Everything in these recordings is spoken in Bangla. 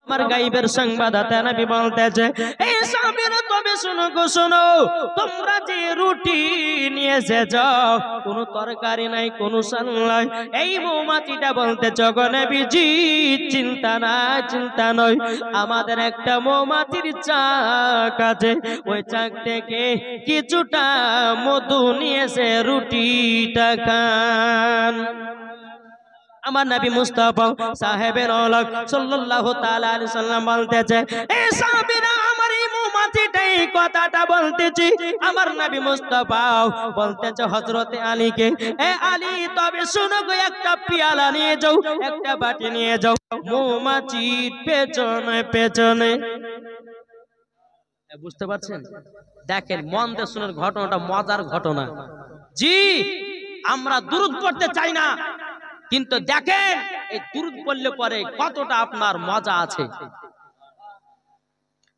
আমার গায়েবের সংবাদদাতা নবী বলতেছে, এই সাহাবীরা তবে শুনো গো শোনো, তোমরা যে রুটি নিয়ে এসেছো কোনো তরকারি নাই, কোনো সাল নাই। এই মৌমাছিটা বলতেছে, গো নবীজি চিন্তা নাই, চিন্তা নয়, আমাদের একটা মৌমাছির চাক আছে, ওই চাক থেকে কিছুটা মধু নিয়ে এসে রুটিটা খান। আমার নবী মুস্তাফা সাহেবের অলক সাল্লাল্লাহু তাআলা আলাইহি সাল্লাম বলতেছে, এই সাহাবীরা আমার এই মৌমাছিটাই কথাটা বলতেছি। আমার নবী মুস্তাফা বলতেছে হযরতে আলীকে, এ আলী তবে শুনো গো, একটা পেয়ালা নিয়ে যাও, একটা বাটি নিয়ে যাও, মৌমাছির পেছনে পেছনে। বুঝতে পারছেন? দেখেন মন দিয়ে শুনুন, ঘটনাটা মজার ঘটনা। জি, আমরা দুরূদ পড়তে চাই না, কিন্তু দেখেন এই দুরূদ পড়লে পরে কতটা আপনার মজা আছে।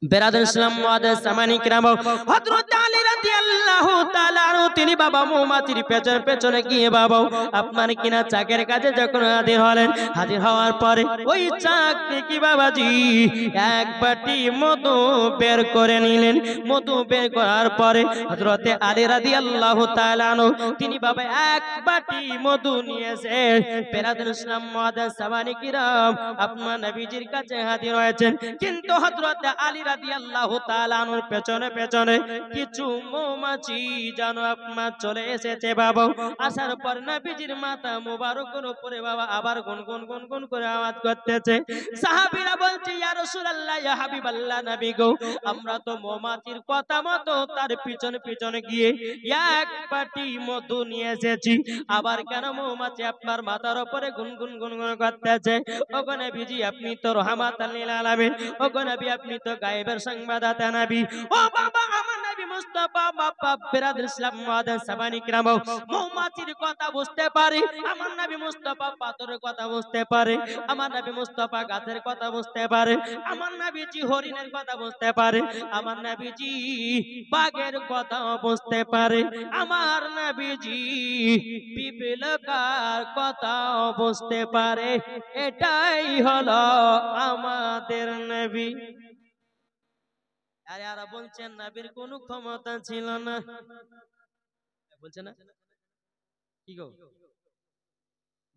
বেরাদার ইসলাম মুআদ্দাস সামানি কিরাম, হযরত আলী রাদিয়াল্লাহু তাআলা আনহু তিনি বাবা মৌমাছির পেছনে পেছনে গিয়ে বাবা আপনার কিনা চাকের কাছে যখন হাজির হলেন, হাজির হওয়ার পরে ওই চাক থেকে বাবাজি এক বাটি মধু বের করে নিলেন। মধু বের করার পরে হযরতে আলী রাদিয়াল্লাহু তাআলা আনহু তিনি বাবা এক বাটি মধু নিয়েছে। বেরাদার ইসলাম মুআদ্দাস সামানি কিরাম আপনার নবীজির কাছে হাজির হয়েছেন, কিন্তু হযরতে আলী রাদিয়াল্লাহু তাআলা আনহুর পেছনে পেছনে কিছু মৌমাছি যেন আপনার চলে এসেছে বাবা। আসার পর নবীজির মাথা মুবারকের উপরে বাবা আবার গুনগুন গুনগুন করে আওয়াজ করতেছে। সাহাবীরা বলছে, ইয়া রাসূলুল্লাহ, ইয়া হাবিবাল্লাহ, নবী গো, আমরা তো মৌমাছির কথা মতো তার পিছনে পিছনে গিয়ে এক বাটি মধু নিয়ে এসেছি, আবার কেন মৌমাছি আপনার মাথার উপরে গুনগুন গুনগুন করতেছে? ওগো নবীজি, আপনি তো রাহমাতাল লিল আলামিন, ওগো নবী আপনি তো গায়েবের সংবাদদাতা নবী। ও বাবা আমার নবী মুস্তাফা বাবা বেরাদার ইসলাম মুআদ্দাস সামানি কিরাম, মৌমাছির কথা বুঝতে পারে, আমার নবী মুস্তাফা পাথরের কথা বুঝতে পারে, আমার নবী মুস্তাফা গাছের কথা বুঝতে পারে, আমার নবীজি হরিণের কথা বুঝতে পারে, আমার নবীজি বাঘের কথা বুঝতে পারে, আমার নবীজি পিপিলিকার কথা বুঝতে পারে। এটাই হলো আমাদের নবী। আরে আর বলছেন নবীর কোনো ক্ষমতা ছিল না, বলছে না কি গো,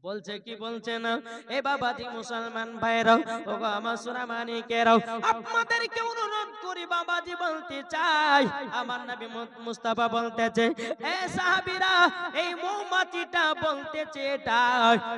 বলছে কি বলছে না? এ বাবাজি মুসলমান ভাইরাও, ওগো আমার সোনা মানিকেরাও, আপনাদেরকে অনুরোধ করি বাবাজি বলতে চাই, আমার নবী মুস্তাফা বলতেছে, এ সাহাবীরা এই মৌমাছিটা বলতেছে এটা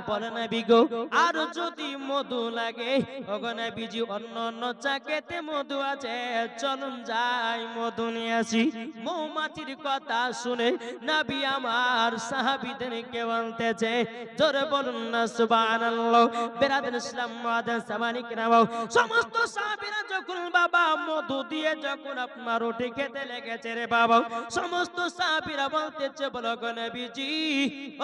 বলে নবী গো, আর যদি মধু লাগে ওগো নবীজি অন্য অন্য চাকেতে মধু আছে, চলুন যাই মধু নিয়ে আসি। মৌমাছির কথা শুনে নবী আমার সাহাবীদেরকে বলতেছে, জোরে বলুন না সুবহানাল্লাহ। বেরাদার ইসলাম মুআদ্দাস সামানি কিরাম, সমস্ত সাহাবীরা যখন বাবা মধু দিয়ে যখন আপনার রুটি খেতে লেগেছে রে বাবা, সমস্ত সাহাবীরা বলতেছে, বলো গো নবীজি,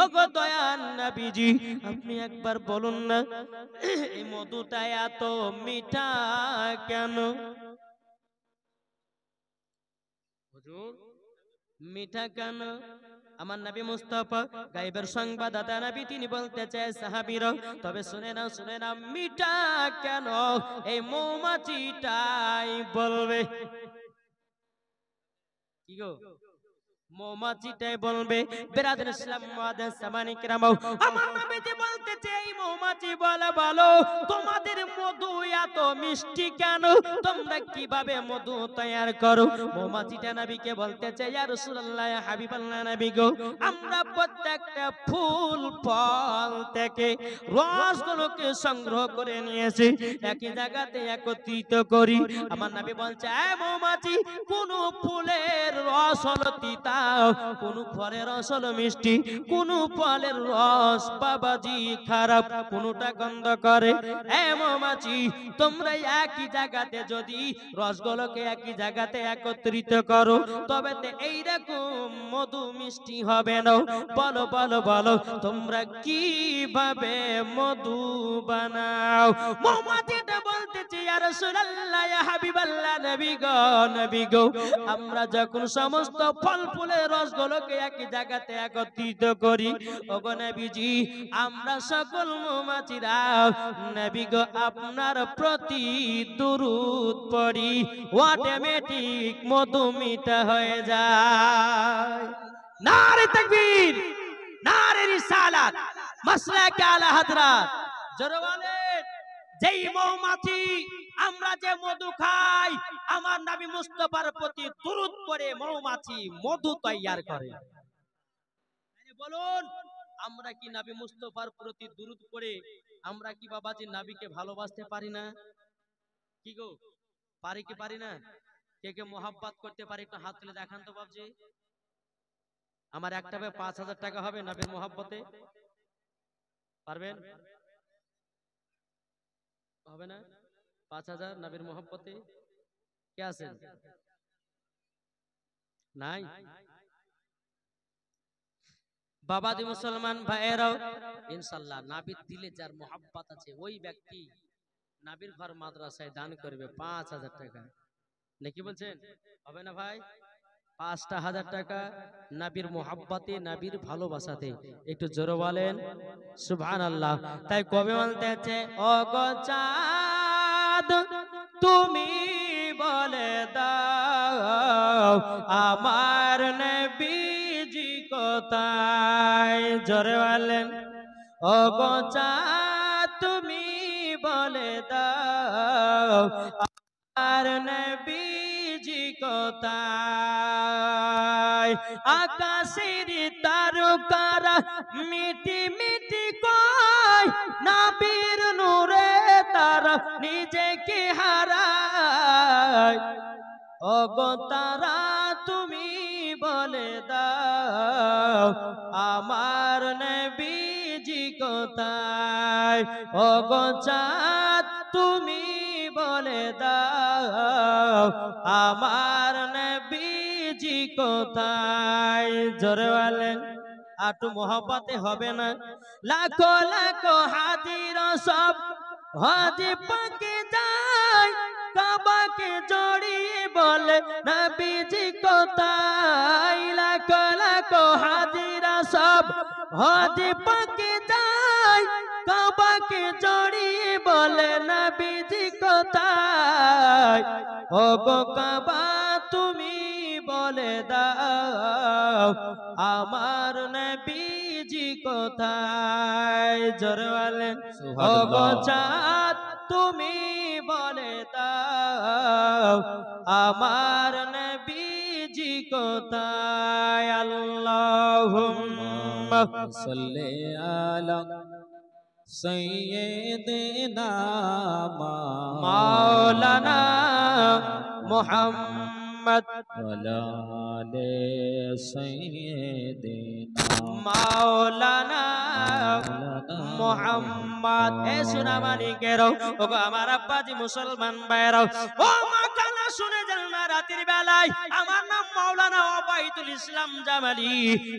ওগো দয়াল নবীজি, আপনি একবার বলুন না এই মধুটা এত মিঠা কেন? হুজুর মিঠা কেন? আমার নবী মুস্তাফা গায়েবের সংবাদদাতা নবী তিনি বলতেছে, সাহাবীরা তবে শুনে নাও, শুনে নাও, মিঠা কেন এই মৌমাছিটাই বলবে। কি গো, মৌমাছিটাই বলবে। বেরাদার ইসলাম মুআদ্দাস সামানি কিরাম, আমার নবীজি বলতেছে, এই মৌমাছি বলে, বলো তোমাদের মধু এত মিষ্টি কেন? তোমরা কিভাবে মধু তৈরি করো? মৌমাছিটা নবীকে বলতেছে, ইয়া রাসূলুল্লাহ, ইয়া হাবিবাল্লাহ, নবী গো, আমরা প্রত্যেকটা ফুল ফল থেকে রসগুলোকে সংগ্রহ করে নিয়েছি, একই জায়গাতে একত্রিত করি। আমার নবী বলছে, এই মৌমাছি, কোন ফুলের রস হলো তিতা, কোন ফলের রস হলো মিষ্টি, কোন ফলের রস বাবাজি খারাপ, কোনটা গন্ধ করে। এ মৌমাছি, তোমরা একই জায়গাতে যদি রসগুলোকে একই জায়গাতে একত্রিত করো, তবে তো এইরকম মধু মিষ্টি হবে না। বলো বলো বলো, তোমরা কিভাবে মধু বানাও? মৌমাছিটা বলতেছে, ইয়া রাসূলুল্লাহ ইয়া হাবিবাল্লাহ নবী গো আমরা যখন সমস্ত ফল ফুলের রসগুলোকে একই জায়গাতে একত্রিত করি ওগো নবীজি আমরা সকল মৌমাছিরা নবী গো আপনার প্রতি দুরূদ পড়ি অটোমেটিক মধু মিঠা হয়ে যায় নারে তাকবীর নারে রিসালাত মাসলাকে আলা হযরত জোরে বলেন যেই মৌমাছি আমরা যে মধু খাই আমার নবী মুস্তাফার প্রতি দুরূদ পড়ে মৌমাছি মধু তৈয়ার করে বলুন আমরা কি নবী মুস্তাফার প্রতি দুরূদ পড়ে আমরা কি বাবাজি নবীকে ভালোবাসতে পারি না কি গো পারি কি পারি না কে কে মোহাব্বত করতে পারে একটু হাত তুলে দেখান তো বাবজি আমার একটা ৫,০০০ টাকা হবে নবীর মোহাব্বতে পারবেন হবে না ৫,০০০ নবীর মোহাব্বতে কে আছেন নাই বাবাজি মুসলমান ভাইয়েরাও ইনশাআল্লাহ নবীর দিলে যার মোহাব্বত আছে ওই ব্যক্তি নবীর ঘর মাদ্রাসায় দান করবে ৫,০০০ টাকা নাকি বলছেন হবে না ভাই ৫,০০০ টাকা নবীর মোহাব্বতে নবীর ভালোবাসাতে একটু জোরে বলেন সুবহানাল্লাহ তাই কবি বলতেছে ও গো চাঁদ তুমি বলে দাও আমার নবীজি কোথায় জোরে বলেন ও গো চাঁদ তুমি বলে দাও আর নবীজি কোথায় আকাশের তারকারা মিটি মিটি কয় নবীর নূরে তারা নিজেকে হারায় ওগো তারা তুমি বলে দাও আমার নবীজি কোথায় ওগো চাঁদ তুমি বলে দাও আমার নবীজি কোথায় জোরে বলেন আটু মোহব্বতে হবে না লাখো লাখো হাজির সব হাজি পাকে যায় কাবাকে জড়িয়ে বলে নবীজি কোথায় লাখো লাখো হাজিরা সব হাজি পাকে যায় কাবাকে জড়িয়ে বলে নবীজি কোথায় ও গো কাবা তুমি বলে দাও আমার নবীজি কোথায় জোরে বলেন ও গো চাঁদ তুমি বলে দাও আমার নবীজি কোথায় আল্লাহুম্মা সাল্লি আলা সাইয়্যিদিনা মাওলানা মুহাম্মদ ওয়ালা আলি সাইয়্যিদিনা মাওলানা মুহাম্মদ এ সোনামানিকেরও ওগো আমার আব্বাজি মুসলমান ভাইরাও ও মা কানা শুনে যান না রাতের বেলায় আমার নাম মাওলানা ওবাইদুল ইসলাম জামালি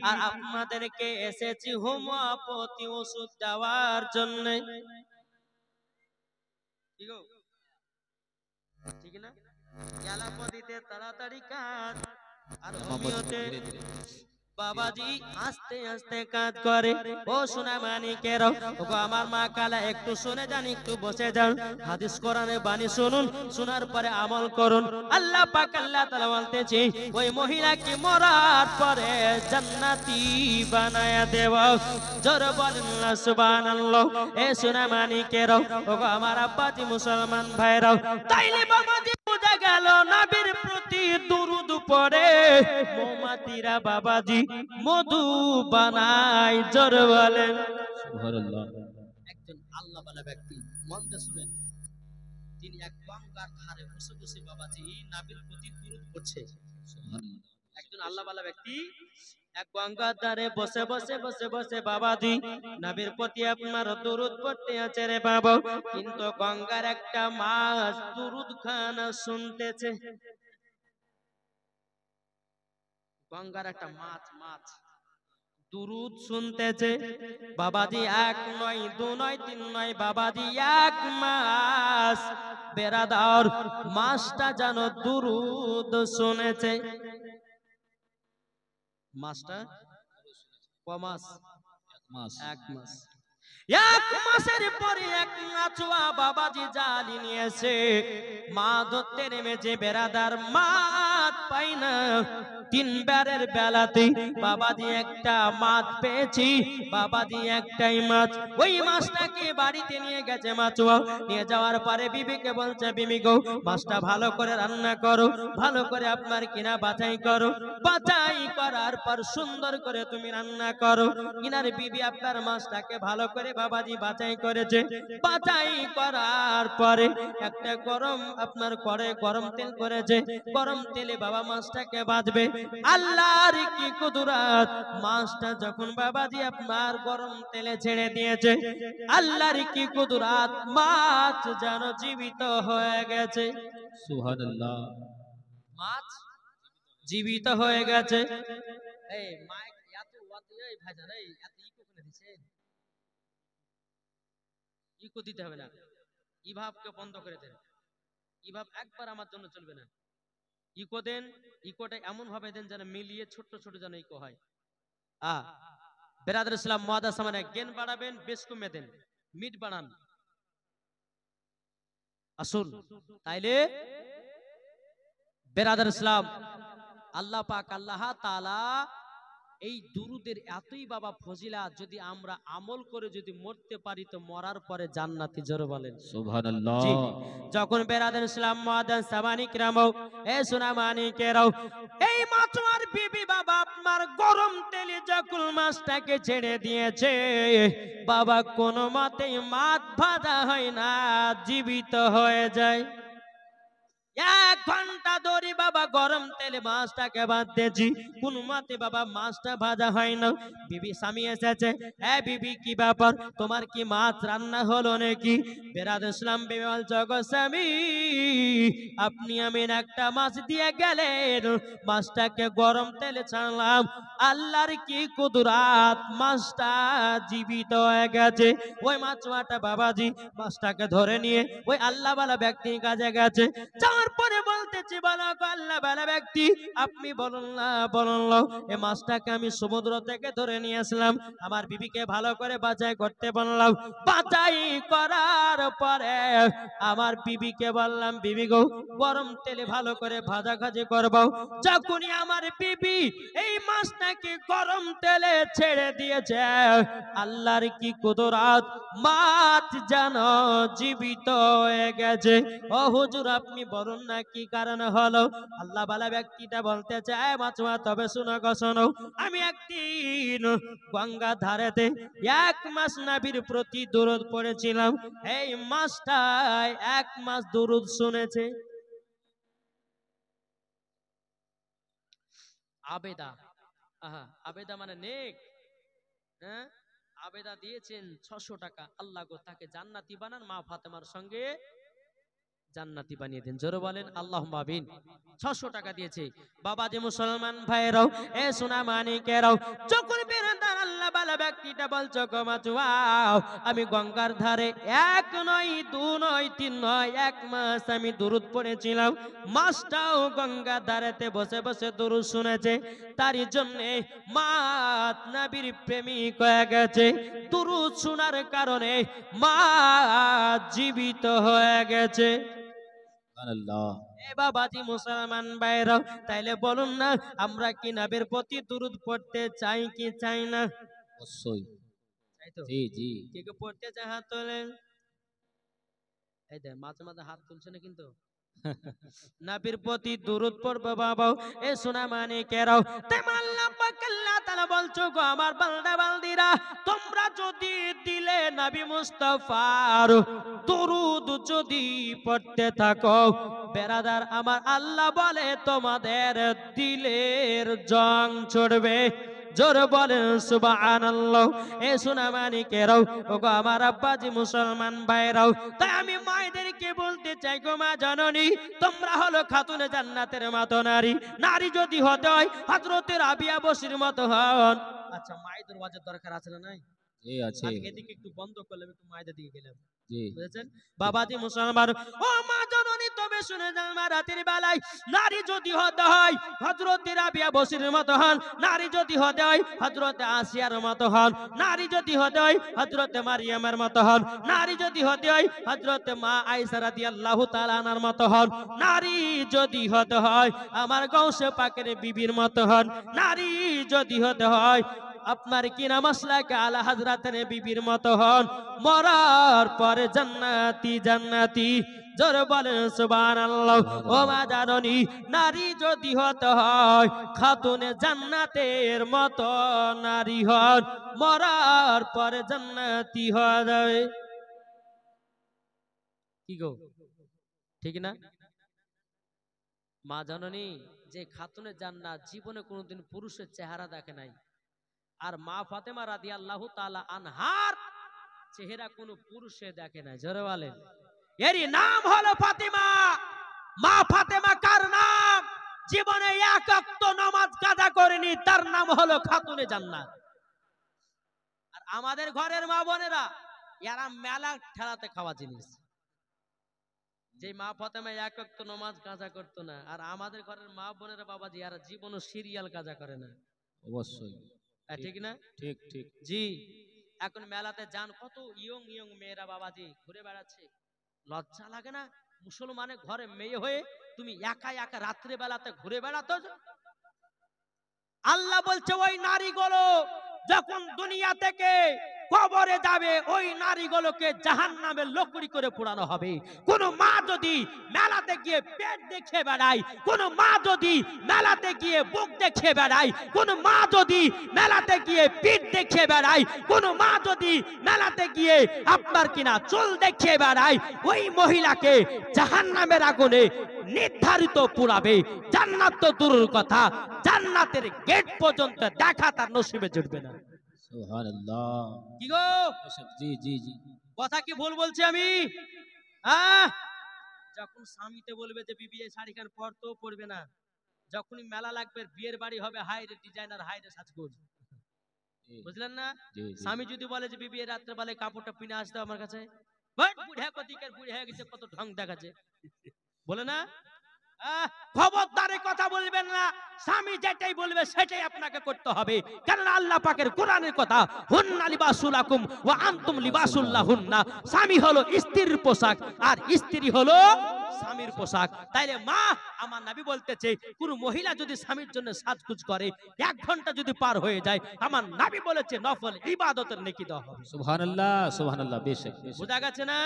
আর আপনাদেরকে এসেছি হোমিওপ্যাথি ওষুধ দেওয়ার জন্য কি গো ঠিক না অ্যালোপ্যাথিতে তাড়াতাড়ি কাজ আর হোমিওতে বাবাজি আস্তে আস্তে কাজ করে ও সোনা মানিকেরাও ওগো আমার মা কালা একটু শুনে যান একটু বসে যান হাদিস কোরআনে বাণী শুনুন শোনার পরে আমল করুন আল্লাহ পাক আল্লাহ তাআলা বলতেছে ওই মহিলাকে মরার পরে জান্নাতি বানায়া দেব জোরে বলেন না সুবহানাল্লাহ এ সোনা মানিকেরাও ওগো আমার আব্বাজি মুসলমান ভাইরাও তাইলে বাবাজি বোঝা গেল নবীর প্রতি দুরূদ পড়ে মৌমাছিরা বাবাজি মধু বানায় জোরে বলেন সুবহানাল্লাহ একজন আল্লাহওয়ালা ব্যক্তি মন দিয়ে শুনেন তিনি এক গঙ্গার ধারে বসে বসে বাবাজি নবীর প্রতি দুরূদ পড়ছে সুবহানাল্লাহ একজন আল্লাহওয়ালা ব্যক্তি এক গঙ্গার ধারে বসে বসে বসে বসে বাবাজি নবীর প্রতি আপনার দুরূদ পড়তে আছে রে বাবা কিন্তু গঙ্গার একটা মাছ দুরূদ খানা শুনতেছে গঙ্গার একটা মাছ দুরুদ শুনতেছে বাবাজি, 1 নয় 2 নয় 3 নয় বাবাজি, 1 মাস বেরাদার মাসটা যেন দুরুদ শুনেছে। মাসটা কমাস এক মাস 1 মাস। 1 মাসের পরে এক নাচুয়া বাবাজি জালি নিয়েছে, মা ধরতে নেমেছে বেরাদার, মাছ পাই না। 3 বারের বেলাতে বাবাজি একটা মাছ পেয়েছি, বাবাজি একটাই মাছ। ওই মাছটাকে বাড়িতে নিয়ে গেছে মাচুয়া, নিয়ে যাওয়ার পরে বিবিকে বলছে, বিবি গো মাছটা ভালো করে রান্না করো, ভালো করে আপনার কিনা বাছাই করো, বাছাই করার পর সুন্দর করে তুমি রান্না করো। কিনার বিবি আপনার মাছটাকে ভালো করে বাবাজি বাছাই করেছে, বাছাই করার পরে একটা আপনার করে গরম তেল করেছে, গরম তেলে বাবা মাছটাকে ভাজবে। আল্লাহর কি কুদরত, মাছটা যখন বাবাজি আপনার গরম তেলে ছেড়ে দিয়েছে, আল্লাহর কি কুদরত, মাছ যেন জীবিত হয়ে গেছে। সুবহানাল্লাহ। মাছ জীবিত হয়ে গেছে। এই মাইক এত এই ভাইজান, এই এত ইকো করে দিছেন, ইকো দিতে হবে না, ইভাবকে বন্ধ করে দেন। ইভাব একবার আমার জন্য চলবে না। ইকো দেন, ইকোটা এমন ভাবে দেন যেন মিলিয়ে ছোট ছোট যেন ইকো হয়। বেরাদর ইসলাম মুআদ্দাস সামানে জ্ঞান বাড়াবেন, বেশ কমে দেন, মিট বাড়ান আসুন। তাইলে বেরাদর ইসলাম, আল্লাহ পাক আল্লাহ তাআলা এই দুরুদের এতই বাবা ফজিলাত, যদি আমরা আমল করে যদি মরতে পারি তো মরার পরে জান্নাতি। জোরে বলেন সুবহানাল্লাহ। জি। যখন বেরাদার ইসলাম মুআদ্দাস সামানি কিরামও, এ সোনা মানিকেরাও, এই মাছুয়ার বিবি বাবা আপনার গরম তেলে যখন মাছটাকে ছেড়ে দিয়েছে, বাবা কোনো মতেই মাছ ভাজা হয় না, জীবিত হয়ে যায়। 1 ঘন্টা ধরে বাবা গরম তেলে মাছটাকে ভাজতেছি, কোন মতে বাবা মাছটা ভাজা হয় না। বিবি স্বামী এসেছে, হ্যাঁ বিবি কি ব্যাপার, তোমার কি মাছ রান্না হলো নাকি? বেরাদর ইসলাম বিবি বলছে, গো স্বামী আপনি আমি একটা মাছ দিয়ে গেলেন, মাছটাকে গরম তেলে ছাড়লাম, আল্লাহর কি কুদরত, মাছটা জীবিত হয়ে গেছে। ওই মাছটা বাবাজি মাছটাকে ধরে নিয়ে ওই আল্লাহ ওয়ালা ব্যক্তির কাছে গেছে, তারপরে বলতেছি, বলো আল্লাহ ওয়ালা ব্যক্তি আপনি বলুন না, বলুন না, এই মাছটাকে আমি সমুদ্র থেকে ধরে নিয়ে আসলাম, আমার বিবিকে ভালো করে বাছাই করতে বললাম, বাছাই করার পরে আমার বিবিকে বললাম, বিবি গো গরম তেলে ভালো করে ভাজাভাজি করবো। যখনই আমার বিবি এই মাছটাকে গরম তেলে ছেড়ে দিয়েছে, আল্লাহর কি কুদরত, মাছ যেন জীবিত হয়ে গেছে। ও হুজুর আপনি বলুন না কি কারণ হলো? আল্লাহ বালা ব্যক্তিটা বলতে চায়, মাছুয়া তবে শুনো গো শোনো, আমি একদিন গঙ্গা ধারেতে 1 মাস নবীর প্রতি দরুদ পড়েছিলাম, এই মাসটায় 1 মাস দরুদ শুনেছে। আবেদা, আবেদা মানে নেক, হ্যাঁ আবেদা দিয়েছেন 600 টাকা, আল্লাহ গো তাকে জান্নাতি বানান, মা ফাতেমার সঙ্গে জান্নাতি বানিয়ে দেন। জোরে বলেন আল্লাহুম্মা আমিন। 600 টাকা দিয়েছে। বাবা যে মুসলমান ভাইরাও, এ সোনা মানিকেরাও, যখন বেরাদার আল্লাহ বালা ব্যক্তিটা বলছো, গো মাচুয়া আমি গঙ্গার ধারে 1 নয় 2 নয় 3 নয় 1 মাস আমি দরুদ পড়েছিলাম, মাসটাও গঙ্গা ধারেতে বসে বসে দরুদ শুনেছে, তারই জন্য মাছ নবীর প্রেমিক হয়ে গেছে। দরুদ শোনার কারণে মাছ জীবিত হয়ে গেছে। এ বাবাজি মুসলমান ভাইরা, তাইলে বলুন না আমরা কি নবীর প্রতি দরুদ পড়তে চাই কি চাই না? অবশ্যই তাই তো, জি জি। কে কে পড়তে চায় হাত তোলেন। এই দেখ মাঝে মাঝে হাত তুলছে না কিন্তু। নবীর প্রতি দরুদ পড়বে বাবা, এ সোনা মানিকেরাও, তেমন আল্লাহ পাক আল্লাহ তাআলা বলছো, গো আমার বান্দা বান্দিরা তোমরা যদি দিলে নবী মুস্তাফার দরুদ যদি পড়তে থাকো, বেরাদার আমার আল্লাহ বলে তোমাদের দিলের জং ছড়বে। জোরে বলেন সুবহানাল্লাহ। এ সোনা মানিকেরাও, ওগো আমার আব্বাজি মুসলমান ভাইরাও, তাই আমি মায়েদেরকে বলতে চাই, গো মা জননী তোমরা হলো খাতুনে জান্নাতের মতো নারী, নারী যদি হতে হয় হযরতে রাবিয়া বসির মতো হন, আচ্ছা মায়েদের ওয়াজের দরকার আছে না নাই? জি আছে। আমি এদিকে একটু বন্ধ করলাম, একটু মায়েদের দিকে গেলাম, জি বুঝেছেন? বাবাজি মুসলমান, ও মা জননী তবে শুনে যান, মা রাতের বেলায় নারী যদি হতে হয় হযরত রাবিয়া বসরির মতো হন, নারী যদি হতে হয় হযরত আসিয়ার মতো হন, নারী যদি হতে হয় হযরত মারিয়ামের মতো হন, নারী যদি হতে হয় হযরত মা আয়েশা রাদিয়াল্লাহু তাআলা আনহার মতো হন, নারী যদি হতে হয় আমার গাউসে পাকের বিবির মতো হন, নারী যদি হতে হয় আপনার কিনা মাসলাকে আলা হযরতের বিবির মতো হন, মরার পরে জান্নাতি জান্নাতি। জোরে বলেন সুবহানাল্লাহ। ও মা জাননী, নারী যদি হতে হয় খাতুনে জান্নাতের মতো নারী হন, মরার পরে জান্নাতি হয়ে যাবে। কি গো, ঠিক না? মা জাননী, যে খাতুনে জান্নাত জীবনে কোনোদিন পুরুষের চেহারা দেখে নাই, আর মা ফাতেমা রাদিয়াল্লাহু তাআলা আনহার চেহারা কোনো পুরুষে দেখে নাই। জোরে বলেন। এরই নাম হলো ফাতেমা। মা ফাতেমা কার নাম? জীবনে এক ওয়াক্ত নামাজ কাজা করেনি, তার নাম হলো খাতুনে জান্নাত। আর আমাদের ঘরের মা বোনেরা এরা মেলা ঠেলাতে খাওয়া জিনিস। যে মা ফাতেমা এক ওয়াক্ত নামাজ কাজা করতো না, আর আমাদের ঘরের মা বোনেরা বাবাজি এরা জীবনও সিরিয়াল কাজা করে না। অবশ্যই। ঠিক না? ঠিক ঠিক। জি। এখন মেলাতে যান, কত ইয়ং ইয়ং মেয়েরা বাবাজি ঘুরে বেড়াচ্ছে। লজ্জা লাগে না? মুসলমানের ঘরে মেয়ে হয়ে তুমি একা একা রাত্রে বেলাতে ঘুরে বেড়াতো। আল্লাহ বলছে ওই নারীগুলো যখন দুনিয়া থেকে কবরে যাবে, ওই নারীগুলোকে জাহান্নামে লকড়ি করে পোড়ানো হবে। কোন মা যদি মেলাতে গিয়ে পেট দেখে বেড়ায়, কোন মা যদি মেলাতে গিয়ে বুক দেখে বেড়ায়, কোন মা যদি মেলাতে গিয়ে পিঠ দেখে বেড়ায়, কোন মা যদি মেলাতে গিয়ে আপনার কিনা চুল দেখে বেড়ায়, ওই মহিলাকে জাহান্নামের আগুনে নির্ধারিত পোড়াবে। জান্নাত তো দূরের কথা, জান্নাতের গেট পর্যন্ত দেখা তার নসিবে জুটবে না। সুবহানাল্লাহ। কি গো, জি জি জি। কথা কি ভুল বলছি আমি? যখন স্বামীতে বলবে যে বিবি এই শাড়ি খান পরতো পরবে না, যখনই মেলা লাগবে বিয়ের বাড়ি হবে হাই রে ডিজাইনার, হাই রে সাজগোজ, বুঝলেন না? জি জি। স্বামী যদি বলে যে বিবি রাত্রে বেলায় কাপড়টা পিনে আসতে আমার কাছে, বাট বুড়া কতিকের বুড়ি হয়ে গেছে, কত ঢং দেখাচ্ছে, বলে না? খবরদারে কথা বলবেন না। স্বামী যেটাই বলবে সেটাই আপনাকে করতে হবে, কেননা আল্লাহ পাকের কোরআনের কথা, হুন্না লিবাসুল লাকুম ওয়া আনতুম লিবাসুল লাহুন্না। স্বামী হলো স্ত্রীর পোশাক, আর স্ত্রী হলো স্বামীর পোশাক। তাইলে মা, আমার নবী বলতেছে কোন মহিলা যদি স্বামীর জন্য সাজগুজ করে 1 ঘন্টা যদি পার হয়ে যায়, আমার নবী বলেছে নফল ইবাদতের নেকি দেওয়া হবে। সুবহানাল্লাহ সুবহানাল্লাহ। বেশক বেশক। বোঝা গেছে না?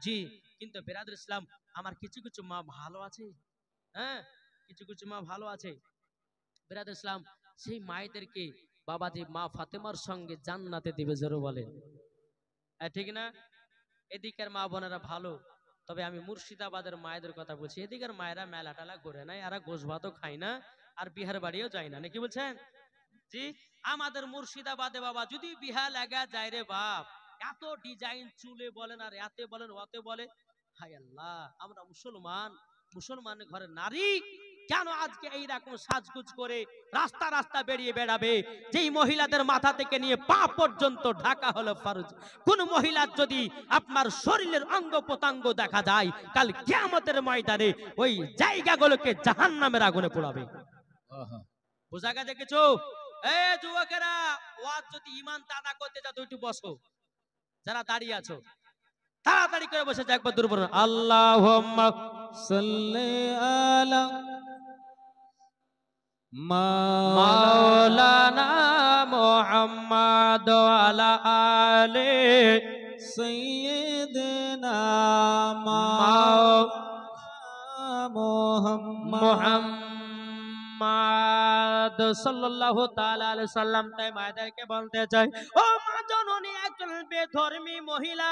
জি। কিন্তু বিরাদর ইসলাম, আমার কিছু কিছু মা ভালো আছে, হ্যাঁ, কিছু কিছু মা ভালো আছে বিরাদর ইসলাম, সেই মায়েদেরকে বাবাজি মা ফাতেমার সঙ্গে জান্নাতে দিবে। জোরে বলেন ঠিক না? এদিকের মা বোনেরা ভালো, তবে আমি মুর্শিদাবাদের মায়েদের কথা বলছি। এদিকের মায়েরা মেলা টালা করে নাই, আর গোশ ভাতও খায় না, আর বিহার বাড়িও যায় না, নাকি বলছেন? জি। আমাদের মুর্শিদাবাদে বাবা যদি বিহা লাগা যায় রে বাপ, এত ডিজাইন চুলে বলেন আর এতে বলেন ওতে বলে, হায় আল্লাহ, আমরা মুসলমান, মুসলমানের ঘরে নারী কেন আজকে এইরকম সাজগুজ করে রাস্তা রাস্তা বেরিয়ে বেড়াবে? যেই মহিলাদের মাথা থেকে নিয়ে পা পর্যন্ত ঢাকা হলো ফরজ। কোন মহিলার যদি আপনার শরীরের অঙ্গ প্রত্যঙ্গ দেখা যায়, কাল কিয়ামতের ময়দানে ওই জায়গাগুলোকে জাহান্নামের আগুনে পোড়াবে। বোঝা গেছে কিছু? যুবকেরা, ওয়াজ যদি ইমান দাদা করতে যাও তো একটু বসো, যারা দাঁড়িয়ে আছো তাড়াতাড়ি করে বসে যাও, একবার দূর বলুন আল্লাহুম্মা সাল্লি আলা মাওলানা মুহাম্মাদ ওয়া আলা আলি সাইয়্যিদিনা মুহাম্মাদ সাল্লাল্লাহু তাআলা আলাইহি সাল্লাম। তাই মায়েদেরকে বলতে চাই, ও মা জননী, একজন বেধর্মী মহিলা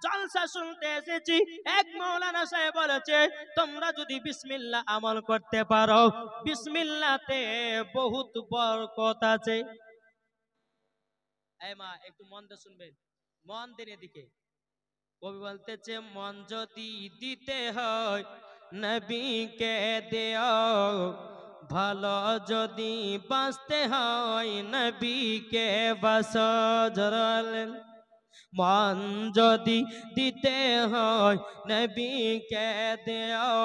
জলসা শুনতে এসেছি। এক মাওলানা সাহেব বলেছে, তোমরা যদি বিসমিল্লাহ আমল করতে পারো, বিসমিল্লাহতে বহুত বরকত আছে। এই মা একটু মন দিয়ে শুনবেন, মন দিন এদিকে। কবি বলতেছে, মন যদি দিতে হয় নবীকে দেও, ভালো যদি বাঁচতে হয় নবীকে বাসো জরালেন মন যদি দিতে হয় নবীকে দেও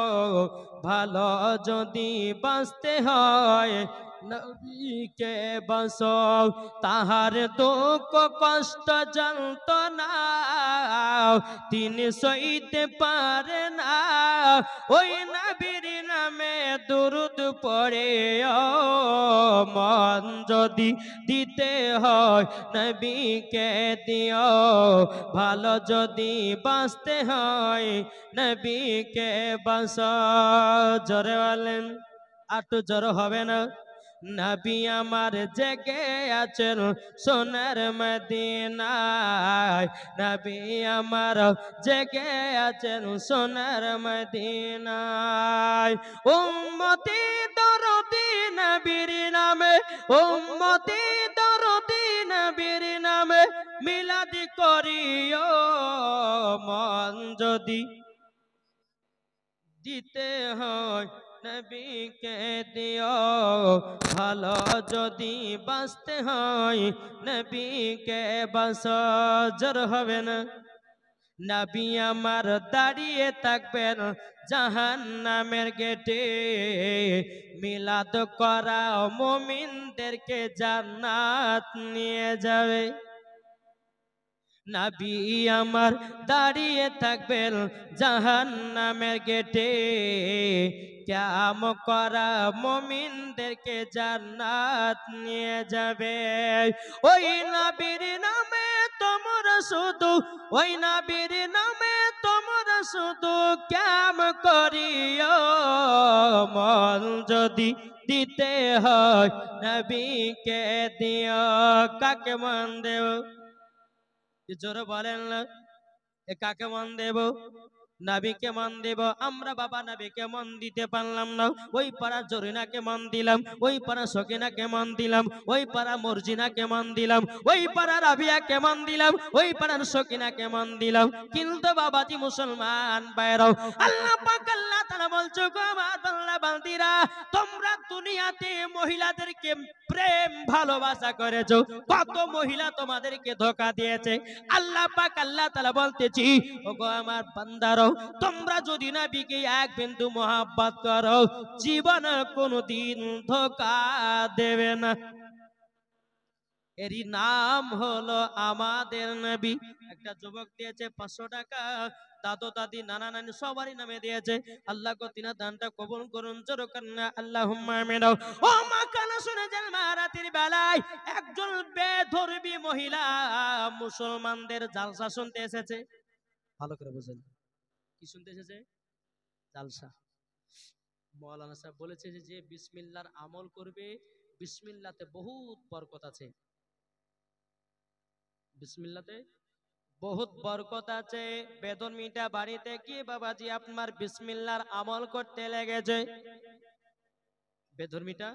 ভালো যদি বাঁচতে হয় নবীকে বাসো তাহার দুঃখ কষ্ট যন্ত্রণা তিনি সইতে পারে না ওই নবীর নামে দুরুদ পড়ে মন যদি দিতে হয় নবীকে দিও ভালো যদি বাঁচতে হয় নবীকে বাসো জোরে বলেন আটু জোর হবে না নবী আমার জেগে আছেন সোনার মদিনায় নবী আমার জেগে আছেন সোনার মদিনায় উম্মতি দরদি নবীর নামে উম্মতি দরদি নবীর নামে মিলাদ করিও মন যদি দিতে হয় নবীকে দিও ভালো যদি বাঁচতে হয় নবীকে বাসো জোর হবে না নবী আমার দাঁড়িয়ে থাকবেন জাহান্নামের গেটে মিলাদ করা মুমিনদেরকে জান্নাত নিয়ে যাবে নবী আমার দাঁড়িয়ে থাকবেন জাহান্নামের গেটে কিয়াম করা মুমিনদেরকে জান্নাত নিয়ে যাবে ওই নবীর নামে তোমরা শুধু ওই নবীর নামে তোমরা শুধু কিয়াম করিও মন যদি দিতে হয় নবীকে দিও কাকে মন দেও জোরে বলেন না এ কাকে মন দেব নবীকে মন দেব আমরা বাবা নবীকে মন দিতে পারলাম না ওই পাড়া জরিনাকে মন দিলাম ওই পাড়া সকিনাকে মন দিলাম ওই পাড়া মর্জিনাকে মন দিলাম ওই পাড়া রাবিয়াকে মন দিলাম ওই পাড়ার সকিনাকে মন দিলাম কিন্তু বাবাজি মুসলমান বাইরাও আল্লাহ পাক আল্লাহ তাআলা বলছো গো আমার বান্দা বান্দিরা তোমরা দুনিয়াতে মহিলাদেরকে প্রেম ভালোবাসা করেছো কত মহিলা তোমাদেরকে ধোঁকা দিয়েছে আল্লাহ পাক আল্লাহ তাআলা বলতেছি ওগো আমার বান্দারা তোমরা যদি নবীকে এক বিন্দু মহব্বত করো জীবনে কোনোদিন ধোঁকা দেবে না এরই নাম হলো আমাদের নবী একটা যুবক দিয়েছে 500 টাকা দাদু দাদি নানা নানি সবারই নামে দিয়েছে আল্লাহ গো তিনা দানটা কবুল করুন জোরে কান্না আল্লাহুম্মা আমিন ও মা কানা শুনে যান রাতের বেলায় একজন বেধর্মী মহিলা মুসলমানদের জালসা শুনতে এসেছে ভালো করে বুঝেন কি শুনতে এসেছে জালসা মাওলানা সাহেব বলেছে যে বিসমিল্লাহর আমল করবে বিসমিল্লাহতে বহুত বরকত আছে বিসমিল্লাহতে বহুত বরকত আছে বেদনমিটা বাড়িতে কি বাবাজি আপনার বিসমিল্লাহর আমল করতে লেগেছে বেদনমিটা